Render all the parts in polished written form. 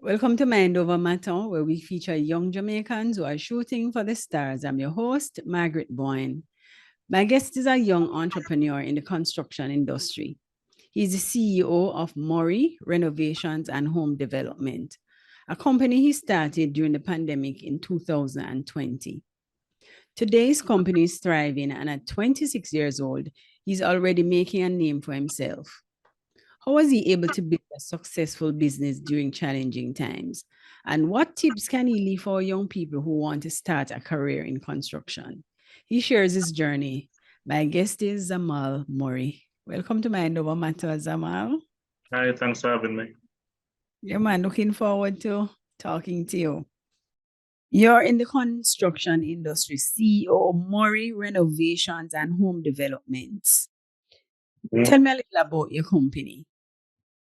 Welcome to Mind Over Matter, where we feature young Jamaicans who are shooting for the stars. I'm your host, Margaret Boyne. My guest is a young entrepreneur in the construction industry. He's the CEO of Murray, Renovations and Home Development, a company he started during the pandemic in 2020. Today's company is thriving, and at 26 years old, he's already making a name for himself. How was he able to build a successful business during challenging times? And what tips can he leave for young people who want to start a career in construction? He shares his journey. My guest is Zamal Murray. Welcome to Mind Over Matter, Zamal. Hi, thanks for having me. Yeah, man, looking forward to talking to you. You're in the construction industry, CEO of Murray Renovations and Home Developments. Tell me a little about your company.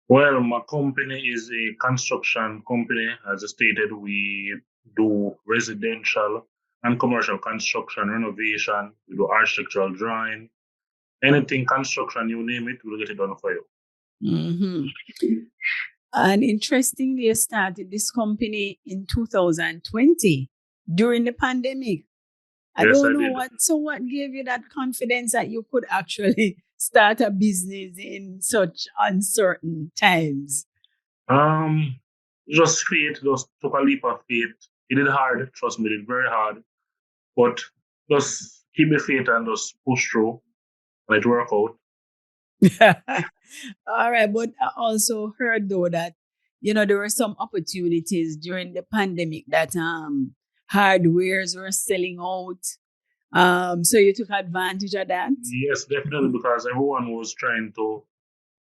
Well, my company is a construction company. As I stated, we do residential and commercial construction, renovation, we do architectural drawing, anything construction, you name it, we'll get it done for you. Mm-hmm. And interestingly, you started this company in 2020 during the pandemic. I don't know what gave you that confidence that you could actually start a business in such uncertain times? Just faith, just took a leap of faith. It did hard, trust me, it did very hard. But just keep the faith and just push through and it work out. All right, but I also heard though that there were some opportunities during the pandemic that hardwares were selling out. So you took advantage of that? Yes, definitely, because everyone was trying to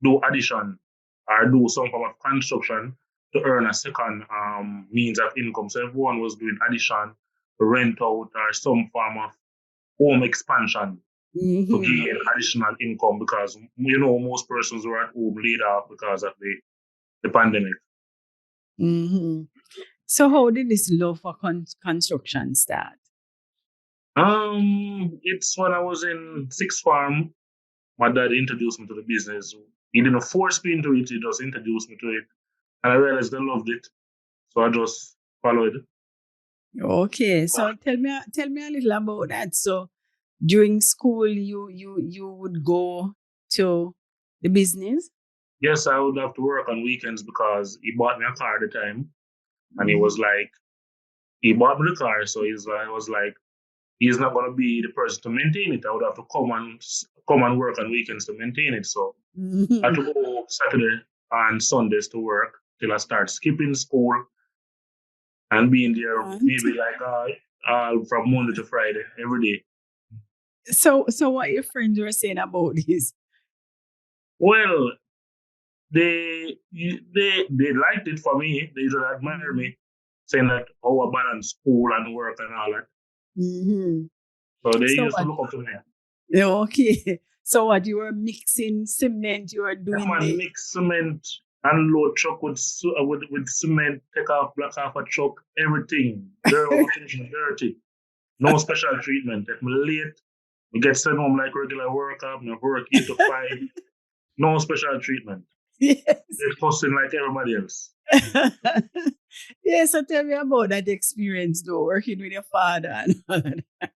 do addition or do some form of construction to earn a second means of income. So everyone was doing addition, rent out, or some form of home expansion to gain additional income because most persons were at home laid off because of the pandemic. Mm-hmm. So how did this love for construction start? It's when I was in sixth form, my dad introduced me to the business. He didn't force me into it, he just introduced me to it. And I realized I loved it. So I just followed. Okay. So tell me a little about that. So during school you would go to the business? Yes, I would have to work on weekends because he bought me a car at the time. And he was like, he bought me the car, so I was like, he's not gonna be the person to maintain it. I would have to come and work on weekends to maintain it. So I had to go Saturday and Sundays to work till I start skipping school and being there maybe like from Monday to Friday every day. So what your friends were saying about this? Well, they liked it for me. They just admire me, saying that I balance school and work and all that. Mm-hmm. So they used to look up to me. Okay. So what, you were mixing cement, you were doing mix cement, unload truck with cement, take off, block off a truck, everything. Dirty. No special treatment. If me late, we get sent home like regular worker, me work 8 to 5. No special treatment. Yes. They're fussing like everybody else. Yeah, so tell me about that experience though, working with your father and all of that.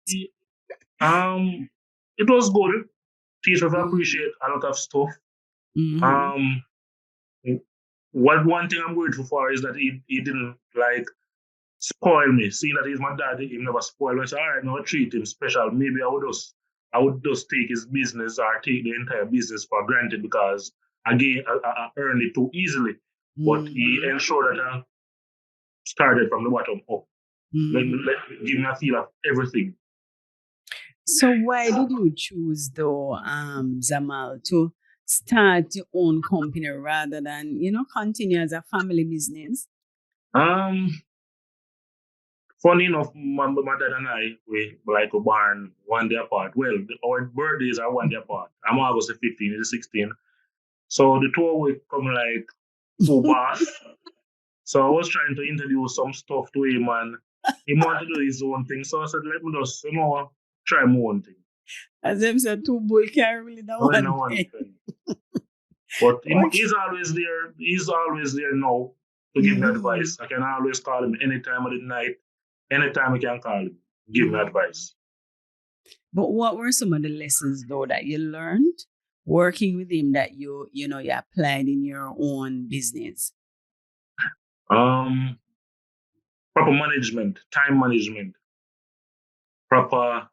It was good. Teachers appreciate a lot of stuff. Mm-hmm. One thing I'm grateful for is that he didn't like spoil me. Seeing that he's my dad, he never spoiled me. So all right, now I treat him special. Maybe I would just take his business or take the entire business for granted because again I earned it too easily. But he ensured that I started from the bottom up. Give me a feel of everything. So why did you choose though, Zamal, to start your own company rather than, continue as a family business? Funny enough, my dad and I, we were born one day apart. Well, our birthdays are one day apart. I'm August 15, he's 16. So the two we come like two bars. So I was trying to introduce some stuff to him and he wanted to do his own thing. So I said, let me just, try my own thing. As if said two boys can't really know one thing. But he's always there. He's always there now to give me advice. I can always call him any time of the night, anytime I can call him, give me advice. But what were some of the lessons though that you learned working with him that you applied in your own business? Proper management, time management, proper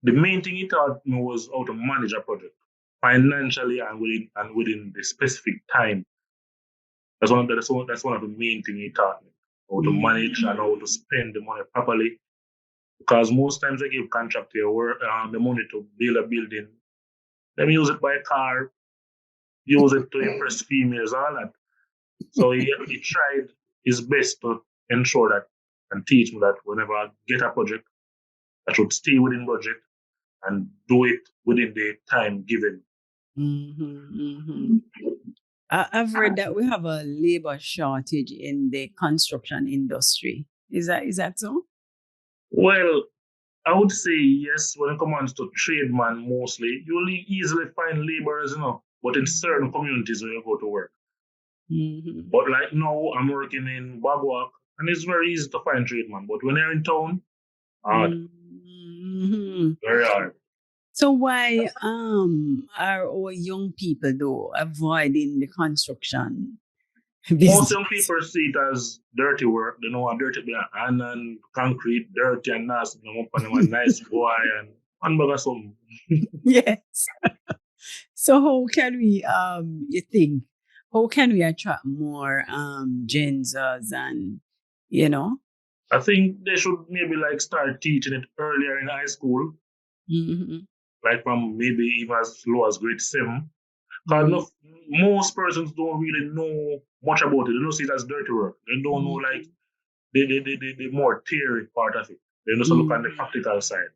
the main thing he taught me was how to manage a project financially and within the specific time. That's one of the main things he taught me. How to manage and how to spend the money properly. Because most times I give contractor work the money to build a building. Let me use it buy a car, use it to impress females, all that. So he tried his best to ensure that and teach me that whenever I get a project, I should stay within budget and do it within the time given. I've read that we have a labor shortage in the construction industry. Is that so? Well, I would say yes when it comes to tradesmen mostly. You'll easily find laborers, but in certain communities where you go to work. But like now, I'm working in Babwak, and it's very easy to find tradesmen. But when you're in town, hard. Very hard. So why are our young people though avoiding the construction business? Most young people see it as dirty work. They know how dirty be and concrete, dirty and nasty. They want them a nice boy and hamburger something. Yes. So how can we you think how can we attract more Gen Zs and I think they should maybe like start teaching it earlier in high school. Like from maybe even as low as grade 7. Because most persons don't really know much about it. They don't see it as dirty work. They don't know like the more theory part of it. They just look at the practical side.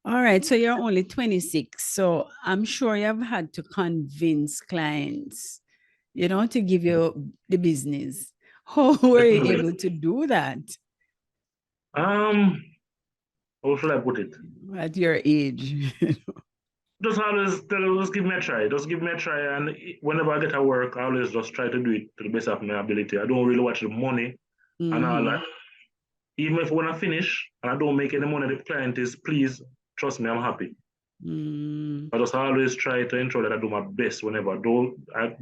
All right. So you're only 26. So I'm sure you've had to convince clients, to give you the business. How were you able to do that? How should I put it? At your age. Just always tell them, just give me a try. Just give me a try. And whenever I get to work, I always just try to do it to the best of my ability. I don't really watch the money and all that. Even if when I finish and I don't make any money, the client is please, trust me, I'm happy. I just always try to ensure that I do my best whenever. I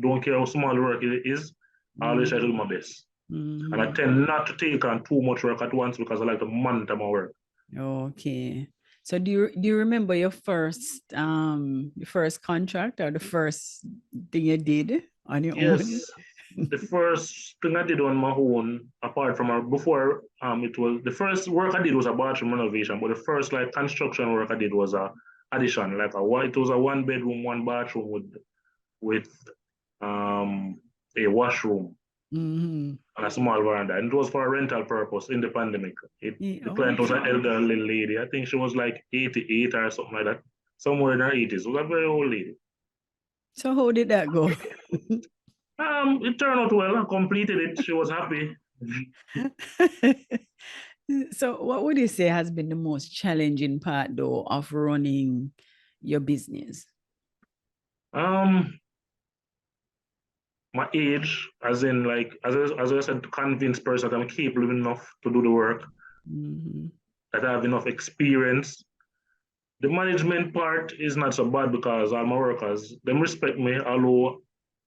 don't care how small the work it is, I always try to do my best. And I tend not to take on too much work at once because I like to monitor my work. Okay. So do you remember your first contract or the first thing you did on your own? Yes. The first thing I did on my own, apart from before, it was the first work I did was a bathroom renovation, but the first like construction work I did was a addition, like it was a 1-bedroom, 1-bathroom with a washroom and a small veranda, and it was for a rental purpose in the pandemic. The client was an elderly lady. I think she was like 88 or something like that, somewhere in her 80s. It was a very old lady. So how did that go? It turned out well. I completed it. She was happy. So what would you say has been the most challenging part though of running your business? My age, as in like as I said, to convince person that I'm capable enough to do the work, that I have enough experience. The management part is not so bad because all my workers, them respect me, although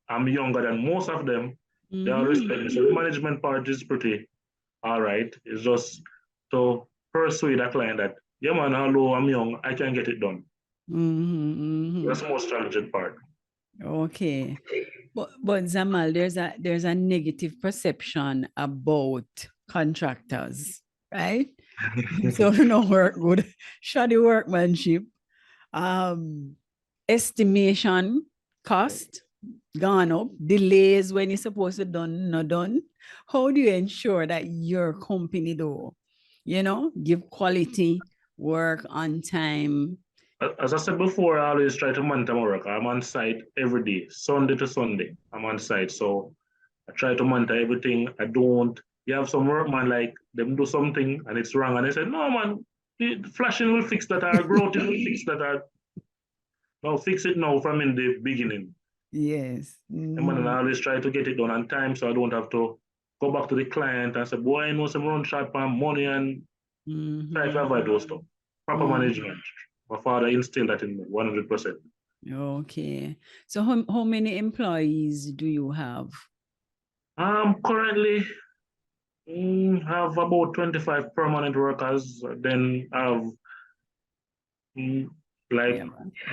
I'm younger than most of them. They all respect me. So the management part is pretty all right. It's just to persuade a client that, yeah, man, although I'm young, I can get it done. That's the most challenging part. Okay. But Zamal, there's a negative perception about contractors, right? So no work good, shoddy workmanship, estimation cost gone up, delays when you're supposed to done, not done. How do you ensure that your company though, give quality work on time? As I said before, I always try to monitor my work. I'm on site every day, Sunday to Sunday. I'm on site. So I try to monitor everything. You have some workman like them do something and it's wrong. And they say, no, man, the flashing will fix that, our grouting will fix that. No, fix it now from in the beginning. Yes. And I always try to get it done on time so I don't have to go back to the client and say, boy, I know some run short on money and try to avoid those stuff. Proper management. My father instilled that in me 100%. Okay. So how many employees do you have? Currently have about 25 permanent workers. Then I have like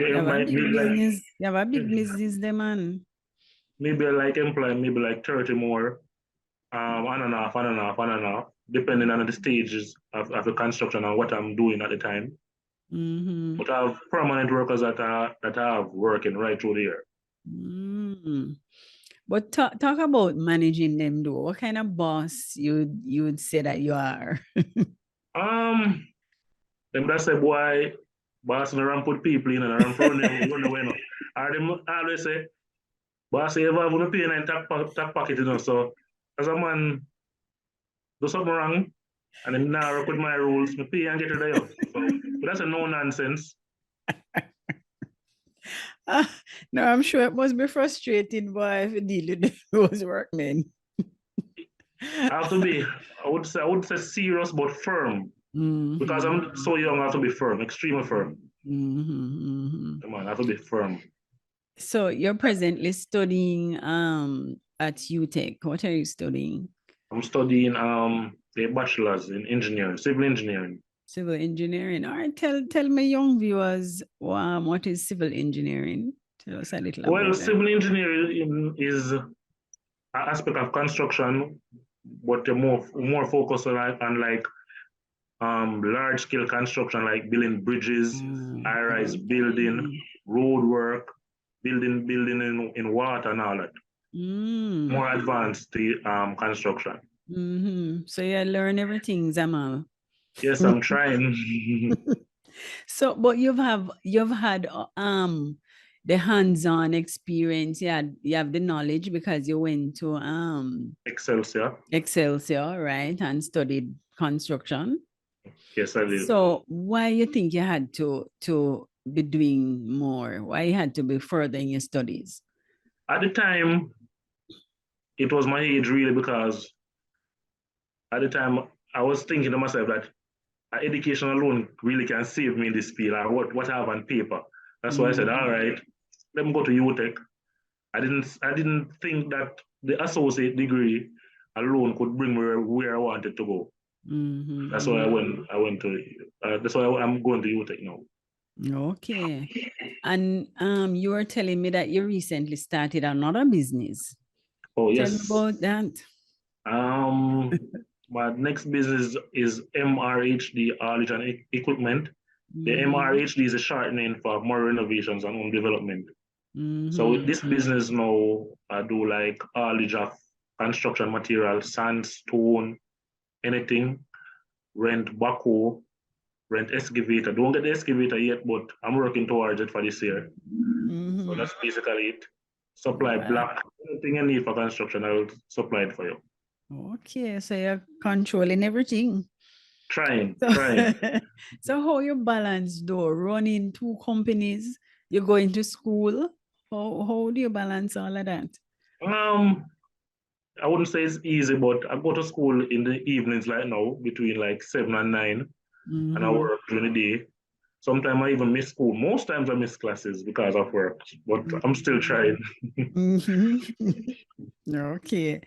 You have a big maybe business. You have a big business, the man. maybe like employ maybe like 30 more. On and off, depending on the stages of the construction and what I'm doing at the time. But I have permanent workers that I have working right through the year. But talk about managing them though. What kind of boss you'd say that you are? Them that say boy, boss and around put people in and around run away now. I always say, boss, you ever have to pay and tax pocket, you know. So as a man do something wrong and then now work with my rules, me pay and get rid of you. So but that's a no nonsense. No, I'm sure it must be frustrating, boy, if you deal with those workmen. I have to be, I would say serious but firm. Because I'm so young, I have to be firm, extremely firm. Come on, I have to be firm. So you're presently studying at UTech. What are you studying? I'm studying a bachelor's in engineering, civil engineering. Civil engineering. All right, tell my young viewers what is civil engineering. Tell us a little about that. Civil engineering is an aspect of construction, but more focused on like large scale construction, like building bridges, high-rise building, road work, building in water and all that. More advanced construction. So you learn everything, Zamal. Yes, I'm trying. So, but you've had the hands-on experience. You have the knowledge because you went to Excelsior, right, and studied construction. Yes, I did. So why you think you had to be doing more? Why you had to be furthering your studies? At the time, it was my age really, because at the time I was thinking to myself that education alone really can save me in this field and what I have on paper. That's why I said, all right, let me go to UTech. I didn't think that the associate degree alone could bring me where I wanted to go. That's why I went to that's why I'm going to UTech now. Okay. And you were telling me that you recently started another business. Oh, yes. Tell me about that. My next business is MRHD Haulage and Equipment. The MRHD is a short name for Murray Renovations and Home Development. So with this business now, I do like haulage of construction material, sand, stone, anything, rent backhoe, rent excavator. Don't get the excavator yet, but I'm working towards it for this year. So that's basically it. Supply block, anything you need for construction, I will supply it for you. Okay, so you're controlling everything. Trying. So how you balance though, running two companies, you're going to school? How do you balance all of that? I wouldn't say it's easy, but I go to school in the evenings like now, between like 7 and 9, and I work during the day. Sometimes I even miss school. Most times I miss classes because of work, but I'm still trying. Okay.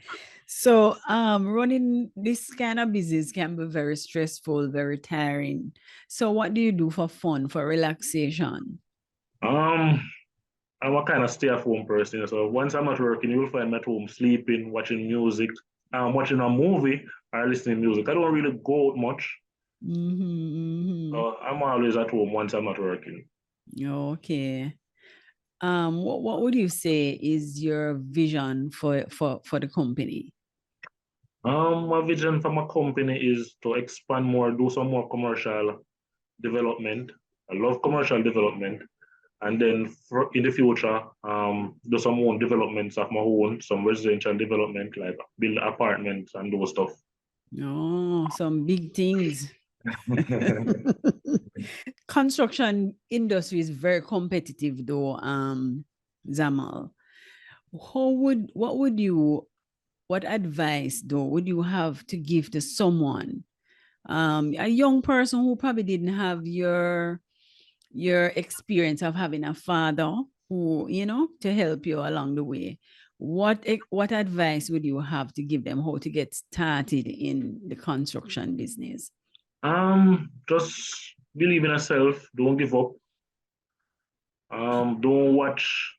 So running this kind of business can be very stressful, very tiring. So what do you do for fun, for relaxation? I'm a kind of stay-at-home person. So once I'm at work, you'll find me at home sleeping, watching music, watching a movie or listening to music. I don't really go out much. So I'm always at home once I'm at working. Okay. What would you say is your vision for the company? My vision for my company is to expand more, do some more commercial development. I love commercial development. And then in the future, do some own developments of my own, some residential development, like build apartments and those stuff. Oh, some big things. Construction industry is very competitive though, Zamal. what advice though would you have to give to someone, a young person who probably didn't have your experience of having a father who, to help you along the way? What advice would you have to give them how to get started in the construction business? Just believe in yourself. Don't give up. Don't watch.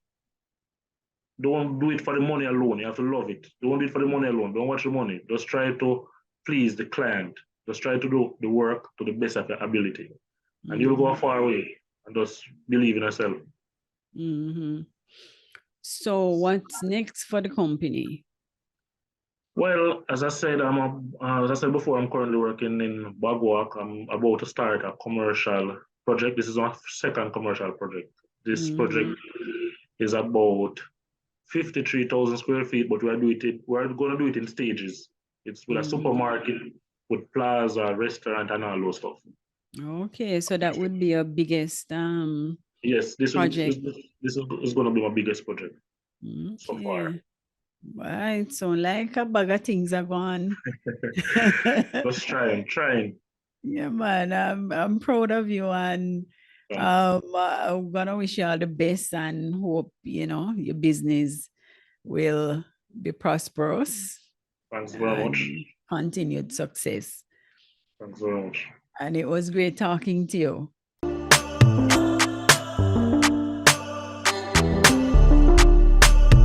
Don't do it for the money alone. You have to love it. Don't do it for the money alone. Don't watch the money. Just try to please the client. Just try to do the work to the best of your ability, and you'll go far away. And just believe in yourself. Mm-hmm. So what's next for the company? Well, as I said, as I said before, I'm currently working in Bagwalk. I'm about to start a commercial project. This is my second commercial project. This project is about 53,000 square feet, but we're going to do it in stages. It's with a supermarket, with plaza, restaurant, and all those stuff. Okay, so that would be your biggest Yes, this project. is going to be my biggest project so far. Right, so like a bag of things are gone. Just trying. Yeah, man, I'm proud of you, and I'm gonna wish you all the best and hope your business will be prosperous Thanks very much. and continued success. Thanks very much. And it was great talking to you.